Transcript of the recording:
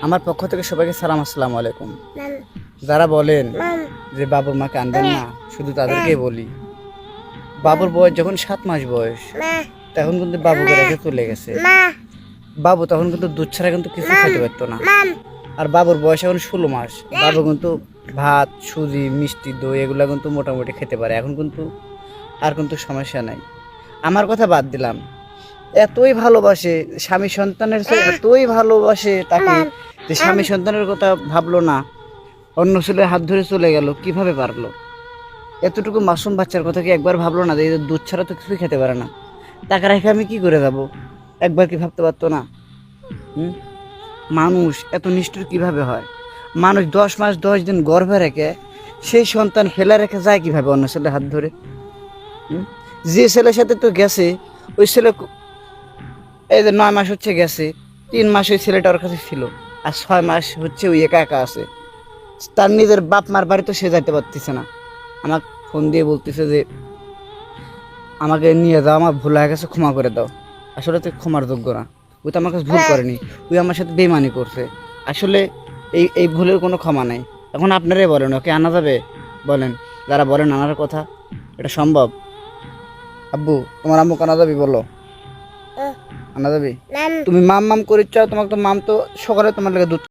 আমার পক্ষ থেকে সবাইকে সালাম, আসসালামু আলাইকুম। যারা বলেন যে বাবুর মাকে আনবেন না, শুধু তাদেরকেই বলি, বাবুর বয়স যখন 7 মাস বয়স, তখন কিন্তু বাবুকে রেখে চলে গেছে। বাবু তখন কিন্তু দুধ ছাড়া কিন্তু কিছু খেতে পারতো না। আর বাবুর বয়স এখন 16 মাস। বাবু কিন্তু ভাত, সুজি, মিষ্টি, দই এগুলো কিন্তু মোটামুটি খেতে পারে। এখন কিন্তু আর কিন্তু সমস্যা নাই। আমার কথা বাদ দিলাম, এতই ভালোবাসে স্বামী সন্তানের চেয়ে, এতই ভালোবাসে তাকে যে স্বামী সন্তানের কথা ভাবলো না, অন্য ছেলের হাত ধরে চলে গেল। কিভাবে পারলো? এতটুকু মাসুম বাচ্চার কথা কি একবার ভাবলো না যে এই দুধ ছাড়া তো কিছুই খেতে পারে না? টাকা রেখে আমি কি করে যাব? একবার কি ভাবতে পারতো না? হুম? মানুষ এত নিষ্ঠুর কিভাবে হয়? মানুষ 10 মাস 10 দিন গর্ভে রেখে সেই সন্তান ফেলে রেখে যায় কিভাবে অন্য ছেলের হাত ধরে? হুম? যে ছেলের সাথে তো গেছে, ওই ছেলে এই যে 9 মাস হচ্ছে গেছে, 3 মাস ওই ছেলেটা ওর কাছে ছিল, আর 6 মাস হচ্ছে ওই একা একা আছে। তার নিজের বাপ মার বাড়ি তো সে যাইতে পারতেছে না। আমাকে ফোন দিয়ে বলতেছে যে আমাকে নিয়ে যাও, আমার ভুল হয়ে গেছে, ক্ষমা করে দাও। আসলে তো ক্ষমার যোগ্য না, ওই তো আমার কাছে ভুল করেনি, ওই আমার সাথে বেইমানি করছে। আসলে এই ভুলের কোনো ক্ষমা নাই। এখন আপনারাই বলেন, ওকে আনা যাবে? বলেন, যারা বলেন আনার কথা, এটা সম্ভব? আব্বু, তোমার আম্মু আনা যাবি? বলো, আনা যাবি? তুমি মাম মাম করিচ্ছ, তোমাকে তো মাম তো সকালে তোমার লাগে দুধ